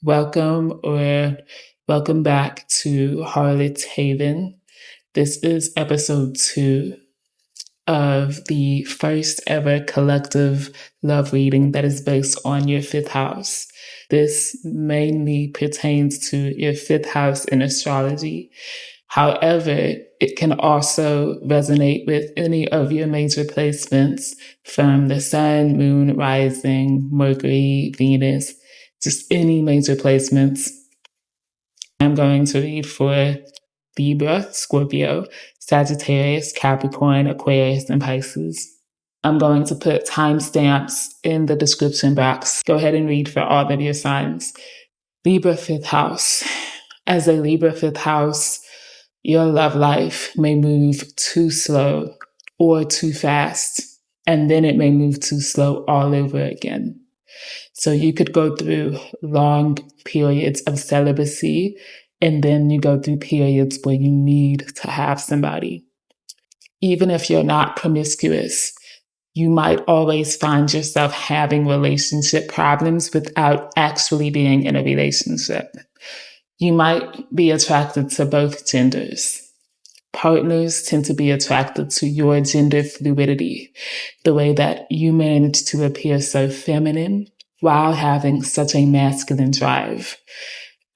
Welcome back to Harlot's Haven. This is episode 2 of the first ever collective love reading that is based on your fifth house. This mainly pertains to your fifth house in astrology. However, it can also resonate with any of your major placements from the sun, moon, rising, Mercury, Venus, just any major placements. I'm going to read for Libra, Scorpio, Sagittarius, Capricorn, Aquarius, and Pisces. I'm going to put timestamps in the description box. Go ahead and read for all of your signs. Libra fifth house. As a Libra fifth house, your love life may move too slow or too fast, and then it may move too slow all over again. So you could go through long periods of celibacy, and then you go through periods where you need to have somebody. Even if you're not promiscuous, you might always find yourself having relationship problems without actually being in a relationship. You might be attracted to both genders. Partners tend to be attracted to your gender fluidity, the way that you manage to appear so feminine while having such a masculine drive.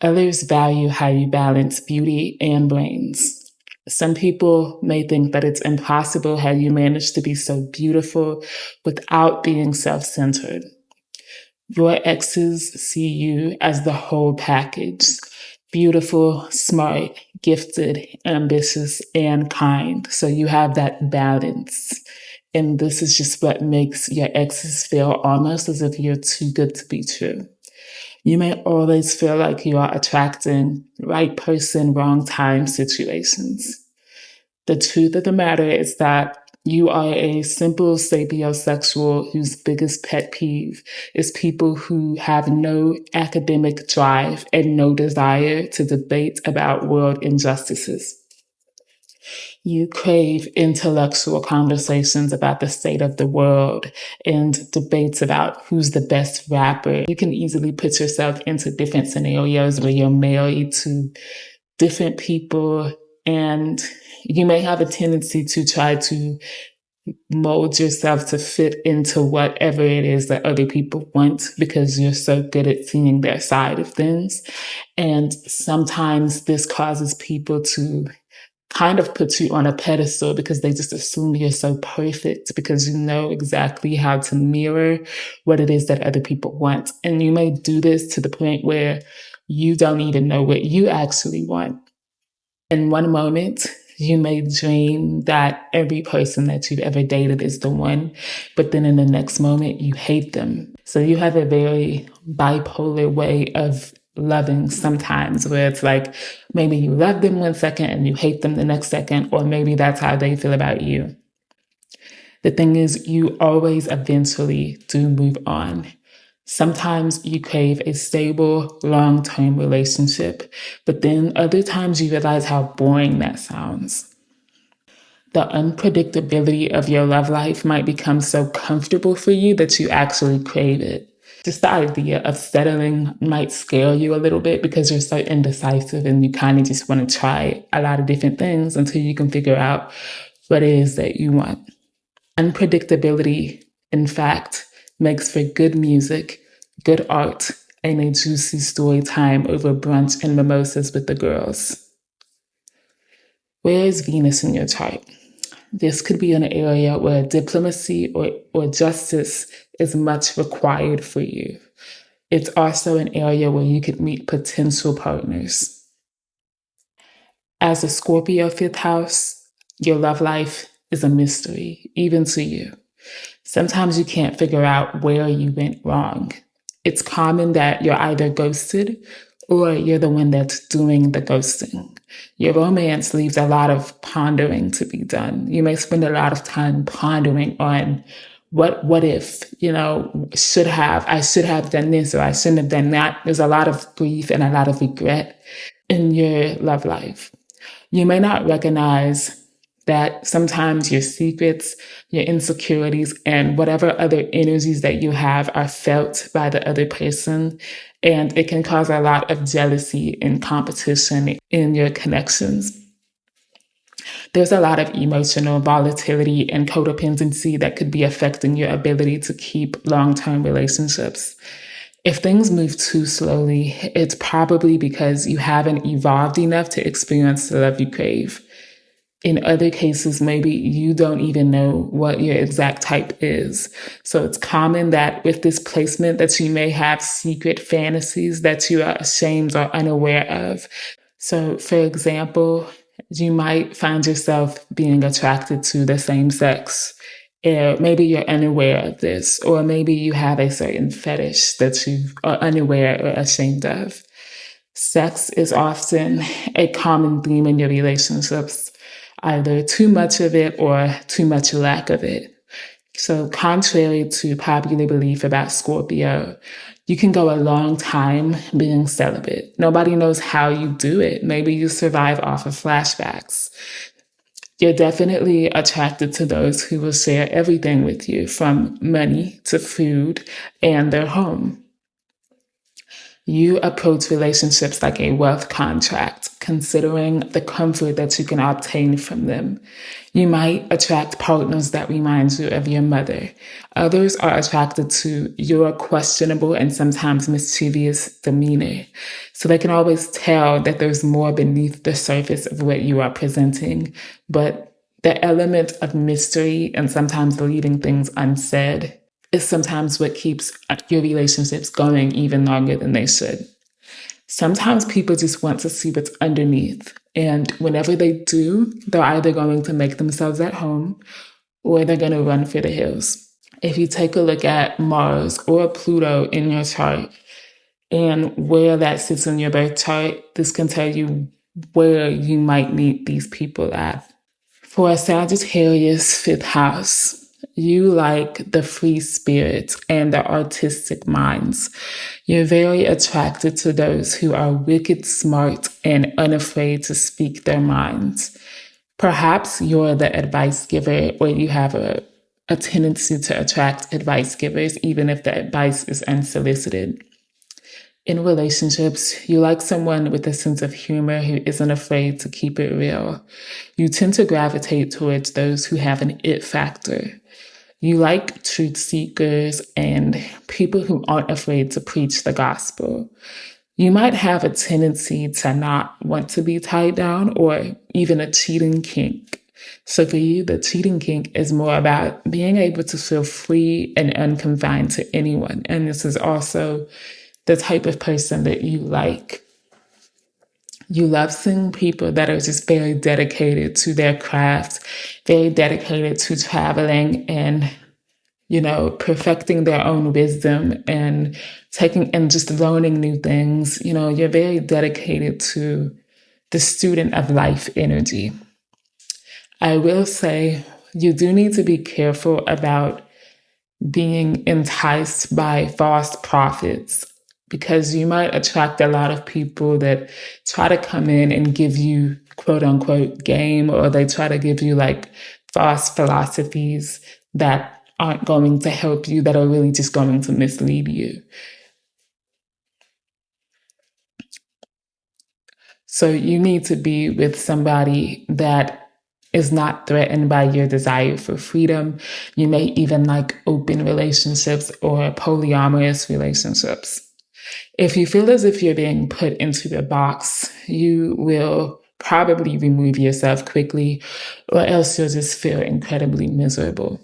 Others value how you balance beauty and brains. Some people may think that it's impossible how you manage to be so beautiful without being self-centered. Your exes see you as the whole package: beautiful, smart, gifted, ambitious, and kind. So you have that balance. And this is just what makes your exes feel almost as if you're too good to be true. You may always feel like you are attracting right person, wrong time situations. The truth of the matter is that you are a simple sapiosexual whose biggest pet peeve is people who have no academic drive and no desire to debate about world injustices. You crave intellectual conversations about the state of the world and debates about who's the best rapper. You can easily put yourself into different scenarios where you're married to different people, and you may have a tendency to try to mold yourself to fit into whatever it is that other people want because you're so good at seeing their side of things. And sometimes this causes people to kind of put you on a pedestal because they just assume you're so perfect because you know exactly how to mirror what it is that other people want. And you may do this to the point where you don't even know what you actually want. In one moment, you may dream that every person that you've ever dated is the one, but then in the next moment, you hate them. So you have a very bipolar way of loving sometimes, where it's like maybe you love them one second and you hate them the next second, or maybe that's how they feel about you. The thing is, you always eventually do move on. Sometimes you crave a stable, long-term relationship, but then other times you realize how boring that sounds. The unpredictability of your love life might become so comfortable for you that you actually crave it. Just the idea of settling might scare you a little bit because you're so indecisive and you kind of just want to try a lot of different things until you can figure out what it is that you want. Unpredictability, in fact, makes for good music, good art, and a juicy story time over brunch and mimosas with the girls. Where is Venus in your chart? This could be an area where diplomacy or justice is much required for you. It's also an area where you could meet potential partners. As a Scorpio fifth house, your love life is a mystery, even to you. Sometimes you can't figure out where you went wrong. It's common that you're either ghosted or you're the one that's doing the ghosting. Your romance leaves a lot of pondering to be done. You may spend a lot of time pondering on what if, I should have done this or I shouldn't have done that. There's a lot of grief and a lot of regret in your love life. You may not recognize that sometimes your secrets, your insecurities, and whatever other energies that you have are felt by the other person. and it can cause a lot of jealousy and competition in your connections. There's a lot of emotional volatility and codependency that could be affecting your ability to keep long-term relationships. If things move too slowly, it's probably because you haven't evolved enough to experience the love you crave. In other cases, maybe you don't even know what your exact type is. So it's common that with this placement that you may have secret fantasies that you are ashamed or unaware of. So for example, you might find yourself being attracted to the same sex. Maybe you're unaware of this, or maybe you have a certain fetish that you are unaware or ashamed of. Sex is often a common theme in your relationships, either too much of it or too much lack of it. So contrary to popular belief about Scorpio, you can go a long time being celibate. Nobody knows how you do it. Maybe you survive off of flashbacks. You're definitely attracted to those who will share everything with you, from money to food and their home. You approach relationships like a wealth contract, considering the comfort that you can obtain from them. You might attract partners that remind you of your mother. Others are attracted to your questionable and sometimes mischievous demeanor. So they can always tell that there's more beneath the surface of what you are presenting, but the element of mystery and sometimes leaving things unsaid is sometimes what keeps your relationships going even longer than they should. Sometimes people just want to see what's underneath. And whenever they do, they're either going to make themselves at home or they're going to run for the hills. If you take a look at Mars or Pluto in your chart and where that sits in your birth chart, this can tell you where you might meet these people at. For a Sagittarius fifth house, you like the free spirit and the artistic minds. You're very attracted to those who are wicked smart and unafraid to speak their minds. Perhaps you're the advice giver, or you have a tendency to attract advice givers, even if the advice is unsolicited. In relationships, you like someone with a sense of humor who isn't afraid to keep it real. You tend to gravitate towards those who have an it factor. You like truth seekers and people who aren't afraid to preach the gospel. You might have a tendency to not want to be tied down, or even a cheating kink. So for you, the cheating kink is more about being able to feel free and unconfined to anyone. And this is also the type of person that you like. You love seeing people that are just very dedicated to their craft, very dedicated to traveling and, perfecting their own wisdom and taking and just learning new things. You're very dedicated to the student of life energy. I will say you do need to be careful about being enticed by false prophets, because you might attract a lot of people that try to come in and give you quote unquote game, or they try to give you like false philosophies that aren't going to help you, that are really just going to mislead you. So you need to be with somebody that is not threatened by your desire for freedom. You may even like open relationships or polyamorous relationships. If you feel as if you're being put into a box, you will probably remove yourself quickly, or else you'll just feel incredibly miserable.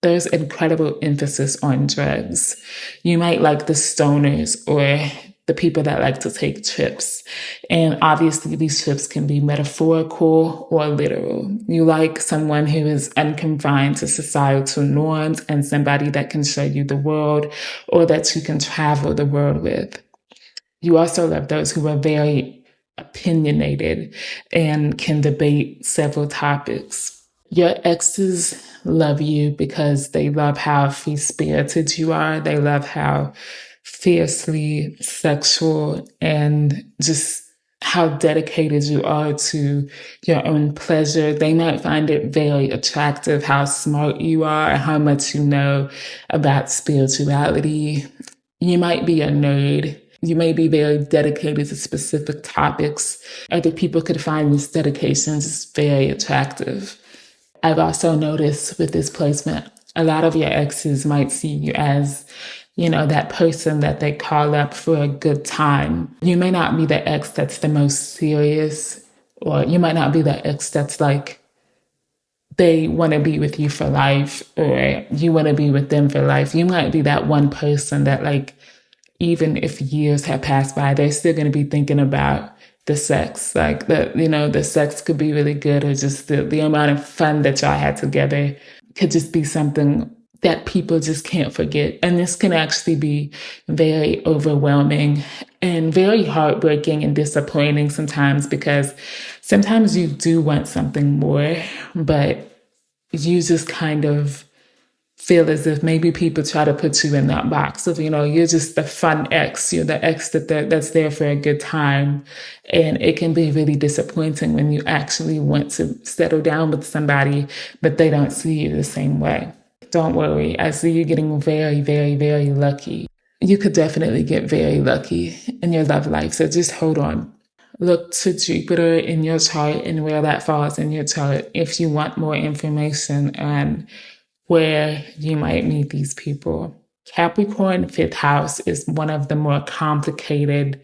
There's incredible emphasis on drugs. You might like the stoners or the people that like to take trips. And obviously these trips can be metaphorical or literal. You like someone who is unconfined to societal norms and somebody that can show you the world, or that you can travel the world with. You also love those who are very opinionated and can debate several topics. Your exes love you because they love how free-spirited you are. They love how fiercely sexual and just how dedicated you are to your own pleasure. They might find it very attractive how smart you are and how much you know about spirituality. You might be a nerd. You may be very dedicated to specific topics. Other people could find this dedication just very attractive. I've also noticed with this placement, a lot of your exes might see you as, that person that they call up for a good time. You may not be the ex that's the most serious, or you might not be the ex that's like, they want to be with you for life, or you want to be with them for life. You might be that one person that, like, even if years have passed by, they're still going to be thinking about the sex. Like, the sex could be really good, or just the amount of fun that y'all had together could just be something that people just can't forget. And this can actually be very overwhelming and very heartbreaking and disappointing sometimes, because sometimes you do want something more, but you just kind of feel as if maybe people try to put you in that box of, you're just the fun ex, you're the ex that's there for a good time. And it can be really disappointing when you actually want to settle down with somebody, but they don't see you the same way. Don't worry, I see you getting very, very, very lucky. You could definitely get very lucky in your love life, so just hold on. Look to Jupiter in your chart and where that falls in your chart if you want more information on where you might meet these people. Capricorn fifth house is one of the more complicated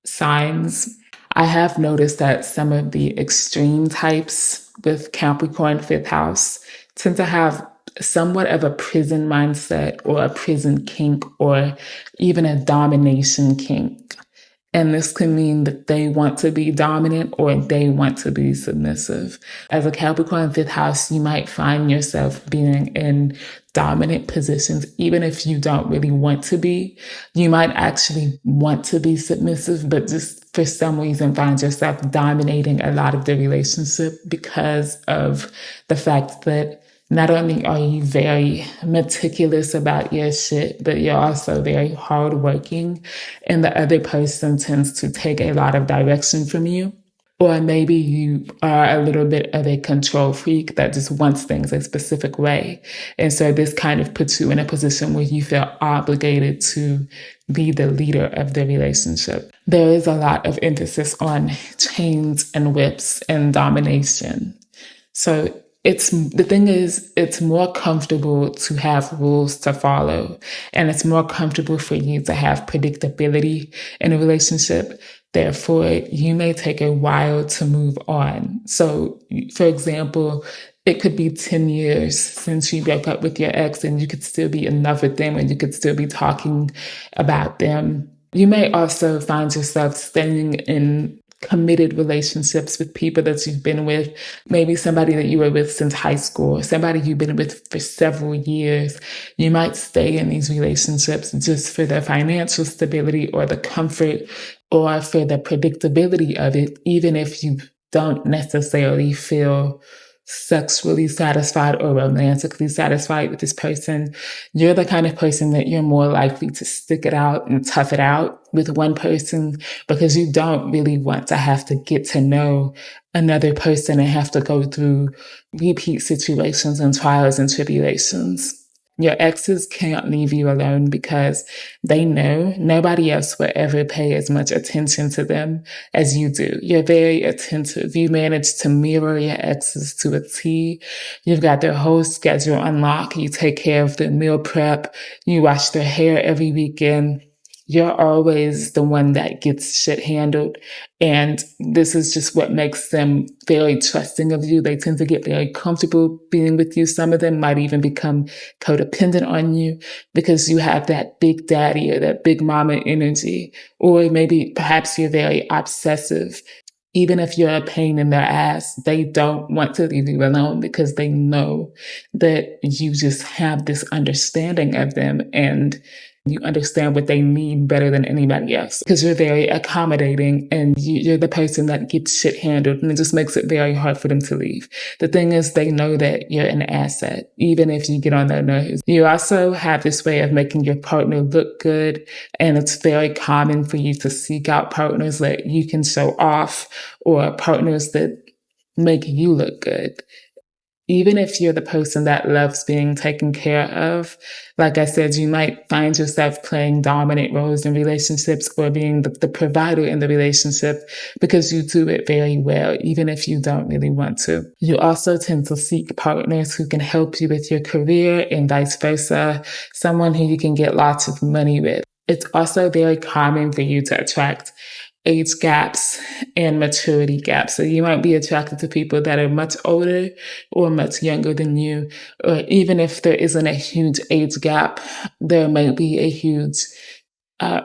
signs. I have noticed that some of the extreme types with Capricorn fifth house tend to have somewhat of a prison mindset, or a prison kink, or even a domination kink. And this can mean that they want to be dominant or they want to be submissive. As a Capricorn fifth house, you might find yourself being in dominant positions, even if you don't really want to be. You might actually want to be submissive, but just for some reason find yourself dominating a lot of the relationship because of the fact that not only are you very meticulous about your shit, but you're also very hardworking, and the other person tends to take a lot of direction from you. Or maybe you are a little bit of a control freak that just wants things a specific way. And so this kind of puts you in a position where you feel obligated to be the leader of the relationship. There is a lot of emphasis on chains and whips and domination. So the thing is, it's more comfortable to have rules to follow, and it's more comfortable for you to have predictability in a relationship. Therefore, you may take a while to move on. So, for example, it could be 10 years since you broke up with your ex, and you could still be in love with them, and you could still be talking about them. You may also find yourself staying in committed relationships with people that you've been with, maybe somebody that you were with since high school, somebody you've been with for several years. You might stay in these relationships just for the financial stability or the comfort or for the predictability of it, even if you don't necessarily feel sexually satisfied or romantically satisfied with this person. You're the kind of person that you're more likely to stick it out and tough it out with one person, because you don't really want to have to get to know another person and have to go through repeat situations and trials and tribulations. Your exes can't leave you alone because they know nobody else will ever pay as much attention to them as you do. You're very attentive. You manage to mirror your exes to a T. You've got their whole schedule on lock. You take care of their meal prep. You wash their hair every weekend. You're always the one that gets shit handled. And this is just what makes them very trusting of you. They tend to get very comfortable being with you. Some of them might even become codependent on you because you have that big daddy or that big mama energy. Or maybe perhaps you're very obsessive. Even if you're a pain in their ass, they don't want to leave you alone because they know that you just have this understanding of them and you understand what they need better than anybody else because you're very accommodating and you're the person that gets shit handled, and it just makes it very hard for them to leave. The thing is, they know that you're an asset, even if you get on their nerves. You also have this way of making your partner look good, and it's very common for you to seek out partners that you can show off or partners that make you look good. Even if you're the person that loves being taken care of, like I said, you might find yourself playing dominant roles in relationships or being the provider in the relationship because you do it very well, even if you don't really want to. You also tend to seek partners who can help you with your career and vice versa, someone who you can get lots of money with. It's also very common for you to attract age gaps and maturity gaps. So you might be attracted to people that are much older or much younger than you. Or even if there isn't a huge age gap, there might be a huge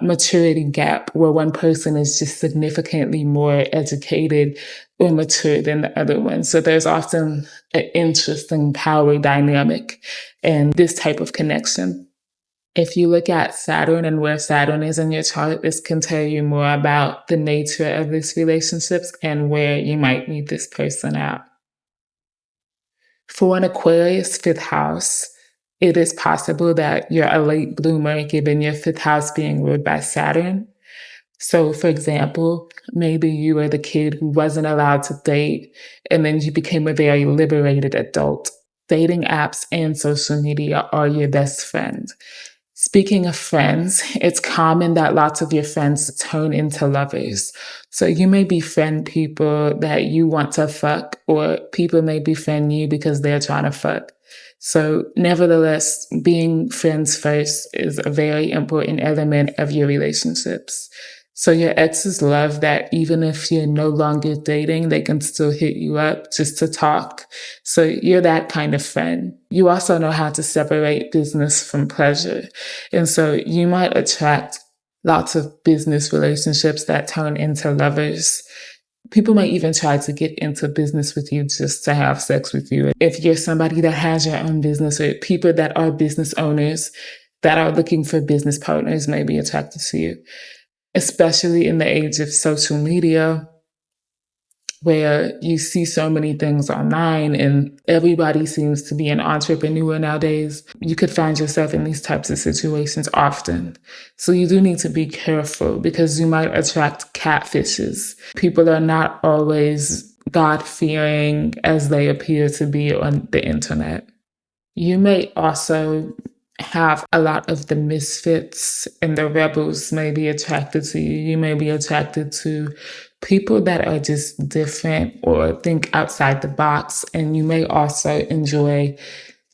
maturity gap where one person is just significantly more educated or mature than the other one. So there's often an interesting power dynamic in this type of connection. If you look at Saturn and where Saturn is in your chart, this can tell you more about the nature of these relationships and where you might meet this person out. For an Aquarius fifth house, it is possible that you're a late bloomer given your fifth house being ruled by Saturn. So, for example, maybe you were the kid who wasn't allowed to date, and then you became a very liberated adult. Dating apps and social media are your best friend. Speaking of friends, it's common that lots of your friends turn into lovers. So you may befriend people that you want to fuck, or people may befriend you because they're trying to fuck. So nevertheless, being friends first is a very important element of your relationships. So your exes love that even if you're no longer dating, they can still hit you up just to talk. So you're that kind of friend. You also know how to separate business from pleasure. And so you might attract lots of business relationships that turn into lovers. People might even try to get into business with you just to have sex with you. If you're somebody that has your own business, or people that are business owners that are looking for business partners may be attracted to you. Especially in the age of social media, where you see so many things online and everybody seems to be an entrepreneur nowadays, you could find yourself in these types of situations often. So you do need to be careful because you might attract catfishes. People are not always God-fearing as they appear to be on the internet. You may also have a lot of the misfits and the rebels may be attracted to you. You may be attracted to people that are just different or think outside the box. And you may also enjoy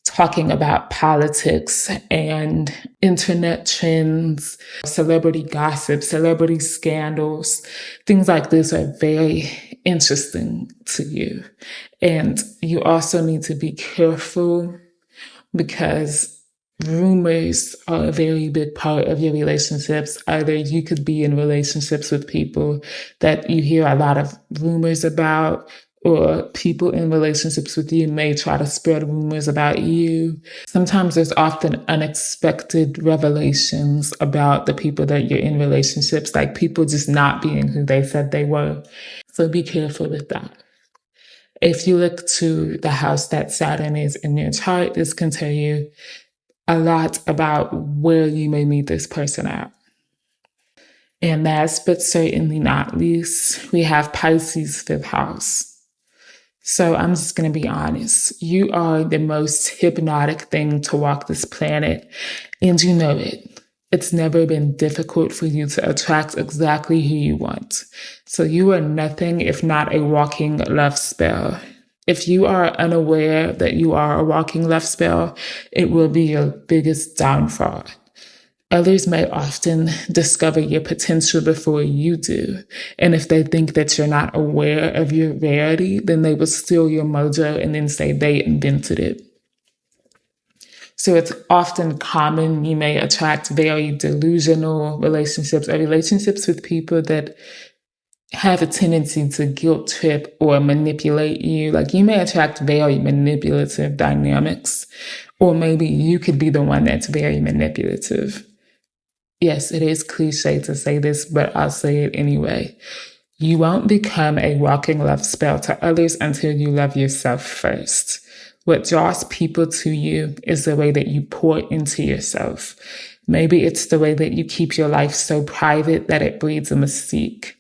talking about politics and internet trends, celebrity gossip, celebrity scandals. Things like this are very interesting to you. And you also need to be careful because rumors are a very big part of your relationships. Either you could be in relationships with people that you hear a lot of rumors about, or people in relationships with you may try to spread rumors about you. Sometimes there's often unexpected revelations about the people that you're in relationships, like people just not being who they said they were. So be careful with that. If you look to the house that Saturn is in your chart, this can tell you a lot about where you may meet this person at. And last but certainly not least, we have Pisces fifth house. So I'm just going to be honest. You are the most hypnotic thing to walk this planet, and you know it. It's never been difficult for you to attract exactly who you want. So you are nothing if not a walking love spell. If you are unaware that you are a walking love spell, it will be your biggest downfall. Others may often discover your potential before you do. And if they think that you're not aware of your rarity, then they will steal your mojo and then say they invented it. So it's often common you may attract very delusional relationships or relationships with people that have a tendency to guilt trip or manipulate you. Like you may attract very manipulative dynamics, or maybe you could be the one that's very manipulative. Yes, it is cliche to say this, but I'll say it anyway. You won't become a walking love spell to others until you love yourself first. What draws people to you is the way that you pour into yourself. Maybe it's the way that you keep your life so private that it breeds a mystique.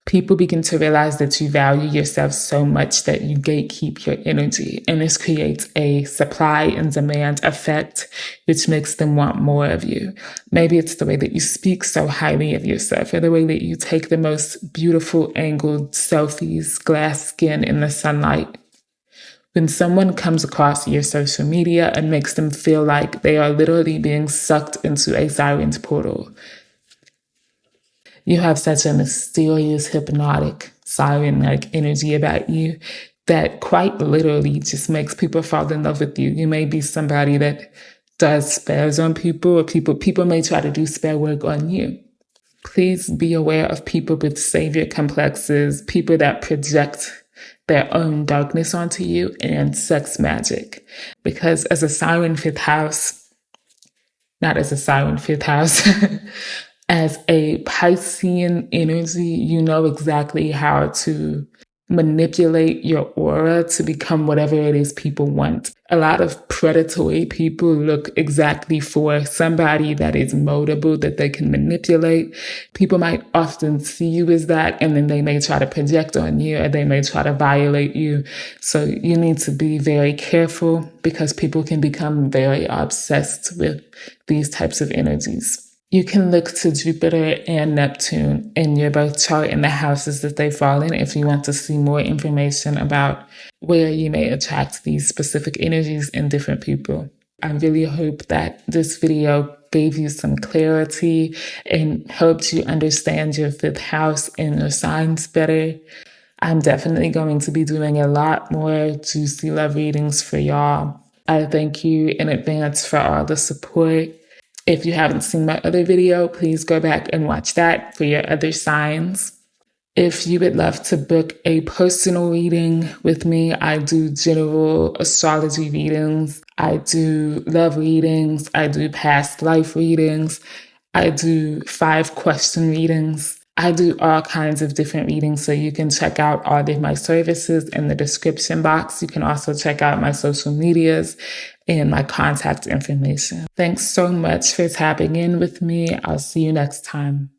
People begin to realize that you value yourself so much that you gatekeep your energy. And this creates a supply and demand effect, which makes them want more of you. Maybe it's the way that you speak so highly of yourself, or the way that you take the most beautiful angled selfies, glass skin in the sunlight. When someone comes across your social media and makes them feel like they are literally being sucked into a siren's portal. You have such a mysterious, hypnotic, siren-like energy about you that quite literally just makes people fall in love with you. You may be somebody that does spells on people, or people may try to do spell work on you. Please be aware of people with savior complexes, people that project their own darkness onto you, and sex magic. Because as a siren fifth house, not as a siren fifth house, as a Piscean energy, you know exactly how to manipulate your aura to become whatever it is people want. A lot of predatory people look exactly for somebody that is moldable, that they can manipulate. People might often see you as that, and then they may try to project on you, or they may try to violate you. So you need to be very careful, because people can become very obsessed with these types of energies. You can look to Jupiter and Neptune in your birth chart in the houses that they fall in if you want to see more information about where you may attract these specific energies in different people. I really hope that this video gave you some clarity and helped you understand your fifth house and your signs better. I'm definitely going to be doing a lot more juicy love readings for y'all. I thank you in advance for all the support. If you haven't seen my other video, please go back and watch that for your other signs. If you would love to book a personal reading with me, I do general astrology readings. I do love readings. I do past life readings. I do 5-question readings. I do all kinds of different readings, so you can check out all of my services in the description box. You can also check out my social medias and my contact information. Thanks so much for tapping in with me. I'll see you next time.